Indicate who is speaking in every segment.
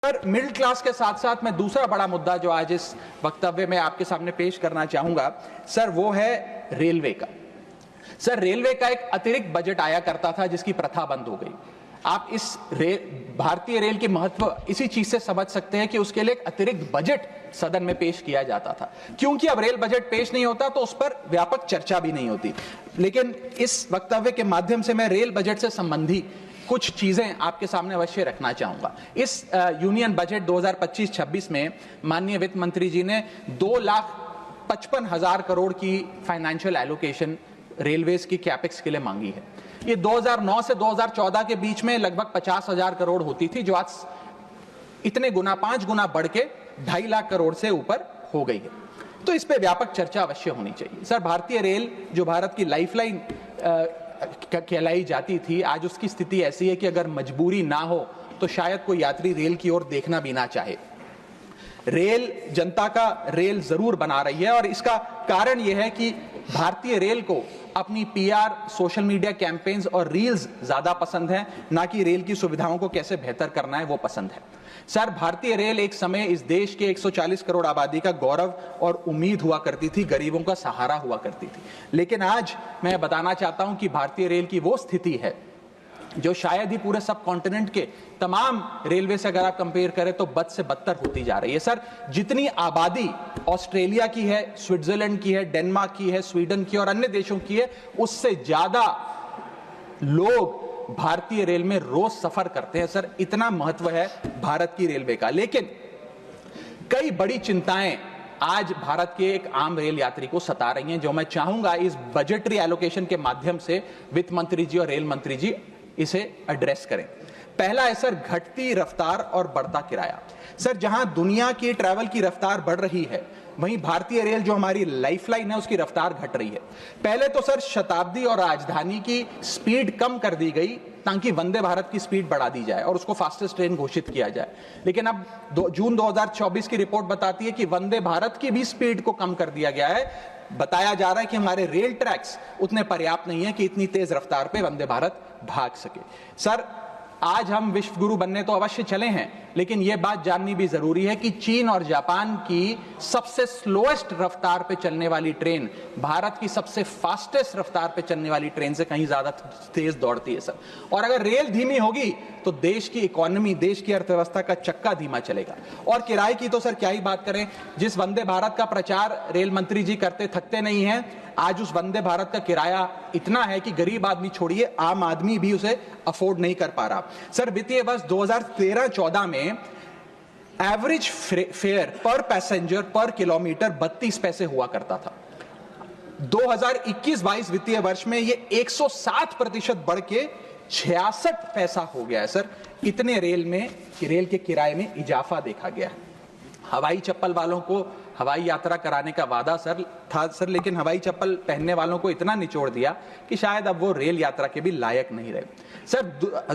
Speaker 1: पर middle class के साथ साथ मैं दूसरा बड़ा मुद्दा जो आज इस वक्तव्य में आपके सामने पेश करना चाहूंगा सर, वो है रेलवे का। सर, रेलवे का एक अतिरिक्त बजट आया करता था जिसकी प्रथा बंद हो गई। आप इस भारतीय रेल की महत्व इसी चीज से समझ सकते हैं कि उसके लिए एक अतिरिक्त बजट सदन में पेश किया जाता था। क्योंकि अब रेल बजट पेश नहीं होता तो उस पर व्यापक चर्चा भी नहीं होती। लेकिन इस वक्तव्य के माध्यम से मैं रेल बजट से संबंधी कुछ चीजें आपके सामने अवश्य रखना चाहूंगा। इस यूनियन बजट 2025-26 में माननीय वित्त मंत्री जी ने 2,55,000 करोड़ की फाइनेंशियल एलोकेशन रेलवेज की कैपेक्स के लिए मांगी है। ये 2009 से 2014 के बीच में लगभग 50,000 करोड़ होती थी, जो आज इतने गुना 5 गुना बढ़ के 2.5 लाख करोड़ से ऊपर हो गई है। तो इस पे व्यापक चर्चा अवश्य होनी चाहिए। सर, भारतीय रेल जो भारत की लाइफलाइन कहलाई जाती थी, आज उसकी स्थिति ऐसी है कि अगर मजबूरी ना हो तो शायद कोई यात्री रेल की ओर देखना भी ना चाहे। रेल जनता का रेल जरूर बना रही है और इसका कारण यह है कि भारतीय रेल को अपनी पीआर, सोशल मीडिया कैंपेन्स और रील्स ज्यादा पसंद है, ना कि रेल की सुविधाओं को कैसे बेहतर करना है वो पसंद है। सर, भारतीय रेल एक समय इस देश के 140 करोड़ आबादी का गौरव और उम्मीद हुआ करती थी, गरीबों का सहारा हुआ करती थी। लेकिन आज मैं बताना चाहता हूं कि भारतीय रेल की वो स्थिति है जो शायद ही पूरे सब कॉन्टिनेंट के तमाम रेलवे से अगर आप कंपेयर करें तो बद से बदतर होती जा रही है। सर, जितनी आबादी ऑस्ट्रेलिया की है, स्विट्जरलैंड की है, डेनमार्क की है, स्वीडन की और अन्य देशों की है, उससे ज्यादा लोग भारतीय रेल में रोज सफर करते हैं। सर, इतना महत्व है भारत की रेलवे का। लेकिन कई बड़ी चिंताएं आज भारत के एक आम रेल यात्री को सता रही हैं, जो मैं चाहूंगा इस बजटरी एलोकेशन के माध्यम से वित्त मंत्री जी और रेल मंत्री जी इसे एड्रेस करें। पहला है सर, घटती रफ्तार और बढ़ता किराया। सर, जहां दुनिया की ट्रैवल की रफ्तार बढ़ रही है, वहीं भारतीय रेल जो हमारी लाइफलाइन है उसकी रफ्तार घट रही है। पहले तो सर शताब्दी और राजधानी की स्पीड कम कर दी गई ताकि वंदे भारत की स्पीड बढ़ा दी जाए और उसको फास्टेस्ट ट्रेन घोषित किया जाए। लेकिन अब जून 2024 की रिपोर्ट बताती है कि वंदे भारत की भी स्पीड को कम कर दिया गया है। बताया जा रहा है कि हमारे रेल ट्रैक्स उतने पर्याप्त नहीं है कि इतनी तेज रफ्तार पे वंदे भारत भाग सके। सर, आज हम विश्व गुरु बनने तो अवश्य चले हैं, लेकिन यह बात जाननी भी जरूरी है कि चीन और जापान की सबसे स्लोएस्ट रफ्तार पे चलने वाली ट्रेन भारत की सबसे फास्टेस्ट रफ्तार पे चलने वाली ट्रेन से कहीं ज्यादा तेज दौड़ती है। सर, और अगर रेल धीमी होगी तो देश की इकोनॉमी, देश की अर्थव्यवस्था का चक्का धीमा चलेगा। और किराए की तो सर क्या ही बात करें, जिस वंदे भारत का प्रचार रेल मंत्री जी करते थकते नहीं हैं, आज उस वंदे भारत का किराया इतना है कि गरीब आदमी छोड़िए, आम आदमी भी उसे अफोर्ड नहीं कर पा रहा। सर, वित्तीय वर्ष 2013-14 में एवरेज फेयर पर पैसेंजर पर किलोमीटर 32 पैसे हुआ करता था। 2021-22 वित्तीय वर्ष में ये 107% बढ़ के 66 पैसा हो गया है। सर, इतने रेल के किराए में इजाफा देखा गया है। हवाई चप्पल वालों को हवाई यात्रा कराने का वादा था सर, लेकिन हवाई चप्पल पहनने वालों को इतना निचोड़ दिया कि शायद अब वो रेल यात्रा के भी लायक नहीं रहे। सर,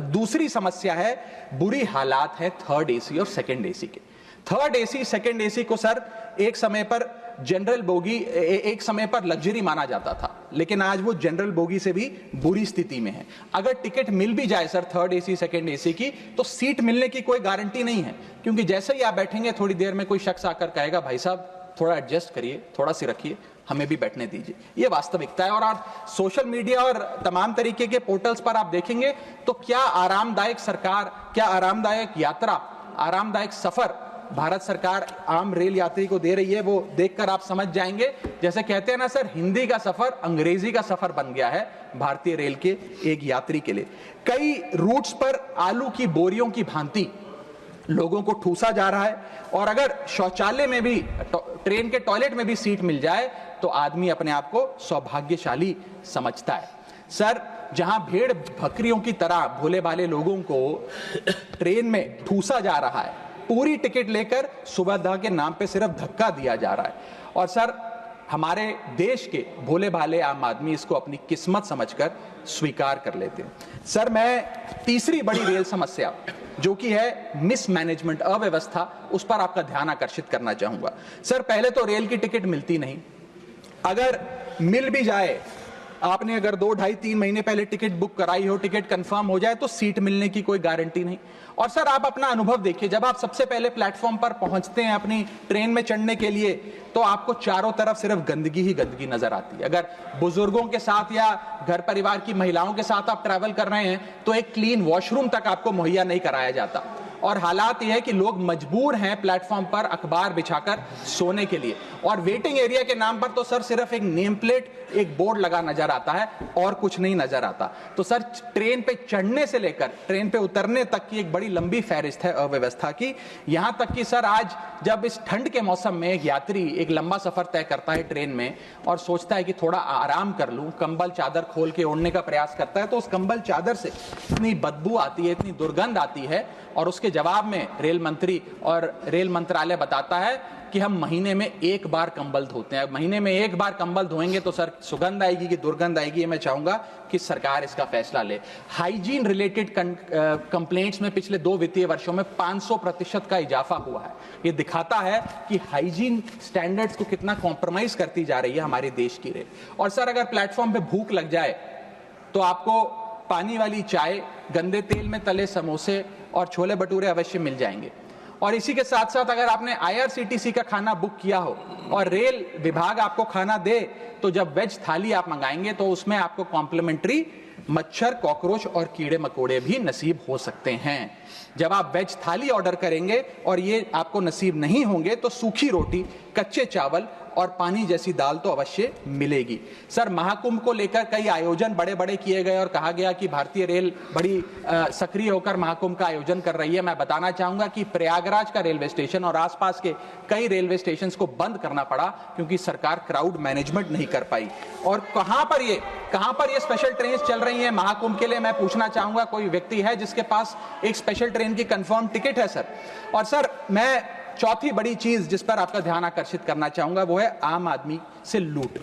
Speaker 1: दूसरी समस्या है, बुरी हालात है थर्ड एसी और सेकंड एसी के। थर्ड एसी, सेकंड एसी को सर एक समय पर जनरल बोगी, एक समय पर लग्जरी माना जाता था, लेकिन आज वो जनरल बोगी से भी बुरी स्थिति में है। अगर टिकट मिल भी जाए sir third AC, second AC की, तो सीट मिलने की कोई गारंटी नहीं है, क्योंकि जैसे ही आप बैठेंगे थोड़ी देर में कोई शख्स आकर कहेगा, भाई साहब थोड़ा एडजस्ट करिए, थोड़ा सी रखिए, हमें भी बैठने दीजिए। ये वास्तविकता है। और आप सोशल मीडिया और तमाम तरीके के पोर्टल्स पर आप देखेंगे तो क्या आरामदायक सरकार, क्या आरामदायक यात्रा, आरामदायक सफर भारत सरकार आम रेल यात्री को दे रही है, वो देखकर आप समझ जाएंगे। जैसे कहते हैं ना सर, हिंदी का सफर अंग्रेजी का सफर बन गया है भारतीय रेल के एक यात्री के लिए। कई रूट्स पर आलू की बोरियों की भांति लोगों को ठूसा जा रहा है, और अगर शौचालय में भी, ट्रेन के टॉयलेट में भी सीट मिल जाए तो आदमी अपने आप को सौभाग्यशाली समझता है। सर, जहां भेड़ बकरियों की तरह भोले भाले लोगों को ट्रेन में ठूसा जा रहा है, पूरी टिकट लेकर सुविधा के नाम पे सिर्फ धक्का दिया जा रहा है, और सर हमारे देश के भोले भाले आम आदमी इसको अपनी किस्मत समझकर स्वीकार कर लेते हैं। सर, मैं तीसरी बड़ी रेल समस्या जो कि है मिसमैनेजमेंट, अव्यवस्था, उस पर आपका ध्यान आकर्षित करना चाहूंगा। सर, पहले तो रेल की टिकट मिलती नहीं, अगर मिल भी जाए आपने अगर 2, 2.5, 3 महीने पहले टिकट बुक कराई हो, टिकट कंफर्म हो जाए तो सीट मिलने की कोई गारंटी नहीं। और सर आप अपना अनुभव देखिए, जब आप सबसे पहले प्लेटफॉर्म पर पहुंचते हैं अपनी ट्रेन में चढ़ने के लिए, तो आपको चारों तरफ सिर्फ गंदगी ही गंदगी नजर आती है। अगर बुजुर्गों के साथ या घर परिवार की महिलाओं के साथ आप ट्रैवल कर रहे हैं तो एक क्लीन वॉशरूम तक आपको मुहैया नहीं कराया जाता। और हालात यह है कि लोग मजबूर हैं प्लेटफॉर्म पर अखबार बिछाकर सोने के लिए, और वेटिंग एरिया के नाम पर तो सर सिर्फ एक नेम प्लेट, एक बोर्ड लगा नजर आता है और कुछ नहीं नजर आता। तो सर ट्रेन पे चढ़ने से लेकर ट्रेन पे उतरने तक की एक बड़ी लंबी फहरिस्त है अव्यवस्था की। यहां तक कि सर आज जब इस ठंड के मौसम में एक यात्री एक लंबा सफर तय करता है ट्रेन में और सोचता है कि थोड़ा आराम कर लूं, कंबल चादर खोल के ओढ़ने का प्रयास करता है, तो उस कंबल चादर से इतनी बदबू आती है, इतनी दुर्गंध आती है, और उसके जवाब में रेल मंत्री और रेल मंत्रालय बताता है कि हम महीने में 1 बार कंबल धोते हैं। महीने में 1 बार कंबल धोएंगे तो सर सुगंध आएगी कि दुर्गंध आएगी, मैं चाहूंगा कि सरकार इसका फैसला ले। हाइजीन रिलेटेड कंप्लेंट्स में पिछले 2 वित्तीय वर्षों में 500% का इजाफा हुआ है। ये दिखाता है कि हाइजीन स्टैंडर्ड्स को कितना कॉम्प्रोमाइज करती जा रही है हमारे देश की रेल। और सर अगर प्लेटफॉर्म पे भूख लग जाए तो आपको पानी वाली चाय, गंदे तेल में तले समोसे और छोले भटूरे अवश्य मिल जाएंगे। और इसी के साथ साथ अगर आपने IRCTC का खाना बुक किया हो और रेल विभाग आपको खाना दे, तो जब वेज थाली आप मंगाएंगे तो उसमें आपको कॉम्प्लीमेंट्री मच्छर, कॉकरोच और कीड़े मकोड़े भी नसीब हो सकते हैं। जब आप वेज थाली ऑर्डर करेंगे और ये आपको नसीब नहीं होंगे तो सूखी रोटी, कच्चे चावल और पानी जैसी दाल तो अवश्य मिलेगी। सर महाकुंभ को लेकर कई आयोजन बड़े बड़े किए गए और कहा गया कि भारतीय रेल बड़ी सक्रिय होकर महाकुंभ का आयोजन कर रही है। मैं बताना चाहूंगा कि प्रयागराज का रेलवे स्टेशन और आसपास के कई रेलवे स्टेशन को बंद करना पड़ा क्योंकि सरकार क्राउड मैनेजमेंट नहीं कर पाई। और कहां पर ये स्पेशल ट्रेन चल रही है महाकुंभ के लिए, मैं पूछना चाहूंगा कोई व्यक्ति है जिसके पास एक स्पेशल ट्रेन की कंफर्म टिकट है सर? और सर मैं चौथी बड़ी चीज जिस पर आपका ध्यान आकर्षित करना चाहूंगा वो है आम आदमी से लूट।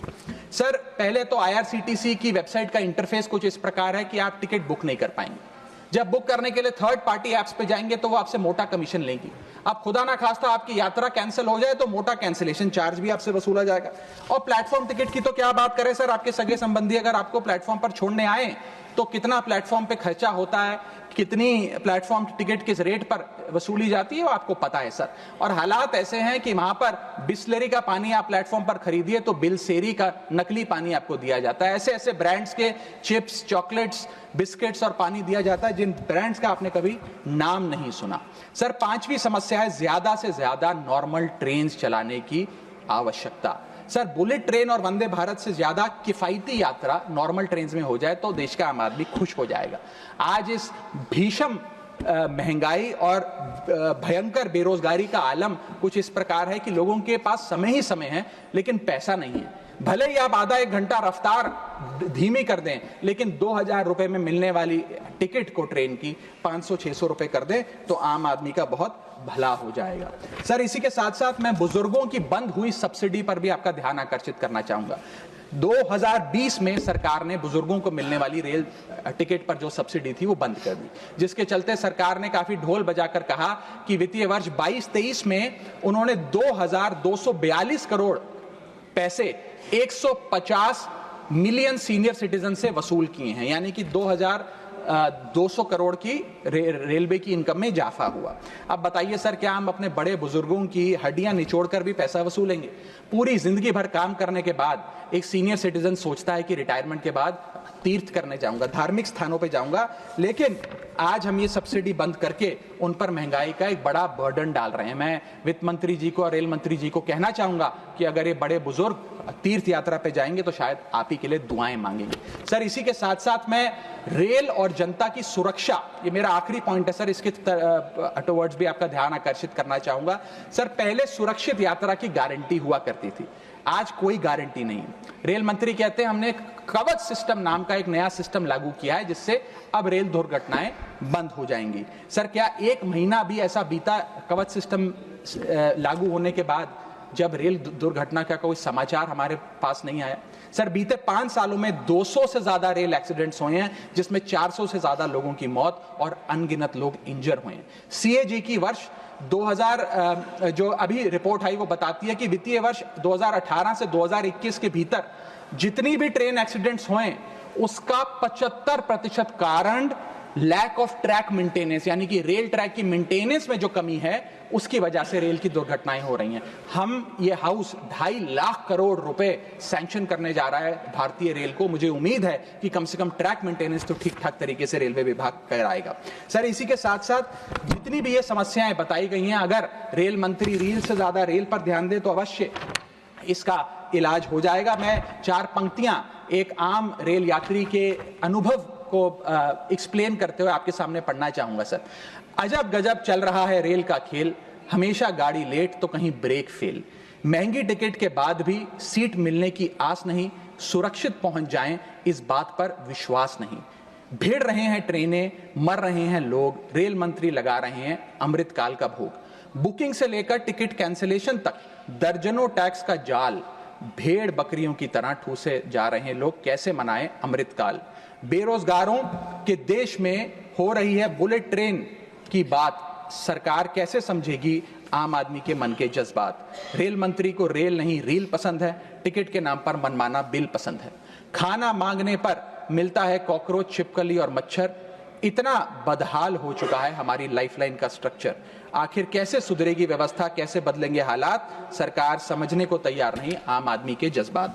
Speaker 1: सर पहले तो IRCTC की वेबसाइट का इंटरफेस कुछ इस प्रकार है कि आप टिकट बुक नहीं कर पाएंगे। जब बुक करने के लिए थर्ड पार्टी एप्स पे जाएंगे तो वो आपसे मोटा कमीशन लेंगी। आप खुदा ना खास्ता आपकी यात्रा कैंसिल हो जाए तो मोटा कैंसिलेशन चार्ज भी आपसे वसूला जाएगा। और प्लेटफॉर्म टिकट की तो क्या बात करें सर, आपके सगे संबंधी अगर आपको प्लेटफॉर्म पर छोड़ने आए तो कितना प्लेटफॉर्म पे खर्चा होता है, कितनी प्लेटफॉर्म टिकट किस रेट पर वसूली जाती है वो आपको पता है सर। और हालात ऐसे हैं कि वहां पर बिस्लरी का पानी आप प्लेटफॉर्म पर खरीदिए तो बिलसेरी का नकली पानी आपको दिया जाता है। ऐसे ऐसे ब्रांड्स के चिप्स, चॉकलेट्स, बिस्किट्स और पानी दिया जाता है जिन ब्रांड्स का आपने कभी नाम नहीं सुना। सर 5वीं समस्या है ज्यादा से ज्यादा नॉर्मल ट्रेन चलाने की आवश्यकता। सर बुलेट ट्रेन और वंदे भारत से ज्यादा किफायती यात्रा नॉर्मल ट्रेन में हो जाए तो देश का आम आदमी खुश हो जाएगा। आज इस भीषण महंगाई और भयंकर बेरोजगारी का आलम कुछ इस प्रकार है कि लोगों के पास समय ही समय है लेकिन पैसा नहीं है। भले ही आप आधा 1 घंटा रफ्तार धीमी कर दें लेकिन 2000 रुपए में मिलने वाली टिकट को ट्रेन की 500-600 रुपए कर दें तो आम आदमी का बहुत भला हो जाएगा। सर इसी के साथ साथ मैं बुजुर्गों की बंद हुई सब्सिडी पर भी आपका ध्यान आकर्षित करना चाहूंगा। 2020 में सरकार ने बुजुर्गों को मिलने वाली रेल टिकट पर जो सब्सिडी थी वो बंद कर दी, जिसके चलते सरकार ने काफी ढोल बजाकर कहा कि वित्तीय वर्ष 22-23 में उन्होंने 2242 करोड़ पैसे 150 मिलियन सीनियर सिटीजन से वसूल किए हैं, यानी कि 2200 करोड़ की रेलवे की इनकम में इजाफा हुआ। अब बताइए सर, क्या हम अपने बड़े बुजुर्गों की हड्डियां निचोड़कर भी पैसा वसूलेंगे? पूरी जिंदगी भर काम करने के बाद एक सीनियर सिटीजन सोचता है कि रिटायरमेंट के बाद तीर्थ करने जाऊंगा, धार्मिक स्थानों पे जाऊंगा, लेकिन आज हम ये सब्सिडी बंद करके उन पर महंगाई का एक बड़ा बर्डन डाल रहे हैं। मैं वित्त मंत्री जी को और रेल मंत्री जी को कहना चाहूंगा कि अगर ये बड़े बुजुर्ग तीर्थ यात्रा पे जाएंगे तो शायद आप ही के लिए दुआएं मांगेंगे। सर इसी के साथ साथ मैं रेल और जनता की सुरक्षा, ये मेरा आखिरी पॉइंट है सर, इसके टुवर्ड्स भी आपका ध्यान आकर्षित करना चाहूंगा। सर पहले सुरक्षित यात्रा की गारंटी हुआ करती थी, आज कोई गारंटी नहीं। रेल मंत्री कहते हैं हमने कवच सिस्टम नाम का एक नया सिस्टम लागू किया है जिससे अब रेल दुर्घटनाएं बंद हो जाएंगी। सर क्या 1 महीना भी ऐसा बीता कवच सिस्टम लागू होने के बाद जब रेल दुर्घटना का कोई समाचार हमारे पास नहीं आया? सर बीते 5 सालों में 200 से ज्यादा रेल एक्सीडेंट्स हुए हैं जिसमें 400 से ज्यादा लोगों की मौत और अनगिनत लोग इंजर हुए हैं। CAG की वर्ष जो अभी रिपोर्ट आई वो बताती है कि वित्तीय वर्ष 2018 से 2021 के भीतर जितनी भी ट्रेन एक्सीडेंट्स हुए उसका 75% कारण लैक ऑफ ट्रैक मेंटेनेंस, यानी कि रेल ट्रैक की मेंटेनेंस में जो कमी है उसकी वजह से रेल की दुर्घटनाएं हो रही हैं। हम ये हाउस 2.5 लाख करोड़ रुपए सैंक्शन करने जा रहा है भारतीय रेल को। मुझे उम्मीद है कि कम से कम ट्रैक मेंटेनेंस तो ठीक ठाक तरीके से रेलवे विभाग कराएगा। सर, इसी के साथ साथ जितनी भी ये समस्याएं बताई गई हैं, अगर रेल मंत्री रील से ज्यादा रेल पर ध्यान दे तो अवश्य इसका इलाज हो जाएगा। मैं 4 पंक्तियां एक आम रेल यात्री के अनुभव को एक्सप्लेन करते हुए आपके सामने पढ़ना चाहूंगा। सर, अजब गजब चल रहा है रेल का खेल, हमेशा गाड़ी लेट तो कहीं ब्रेक फेल, महंगी टिकट के बाद भी सीट मिलने की आस नहीं, सुरक्षित पहुंच जाएं इस बात पर विश्वास नहीं, भिड़ रहे हैं ट्रेनें, मर रहे हैं लोग, रेल मंत्री लगा रहे हैं अमृतकाल का भोग, बुकिंग से लेकर टिकट कैंसिलेशन तक दर्जनों टैक्स का जाल, भेड़ बकरियों की तरह ठूसे जा रहे हैं लोग, कैसे मनाएं अमृतकाल। बेरोजगारों के देश में हो रही है बुलेट ट्रेन की बात, सरकार कैसे समझेगी आम आदमी के मन के जज्बात। रेल मंत्री को रेल नहीं रील पसंद है, टिकट के नाम पर मनमाना बिल पसंद है, खाना मांगने पर मिलता है कॉकरोच, छिपकली और मच्छर, इतना बदहाल हो चुका है हमारी लाइफलाइन का स्ट्रक्चर। आखिर कैसे सुधरेगी व्यवस्था, कैसे बदलेंगे हालात, सरकार समझने को तैयार नहीं आम आदमी के जज्बात।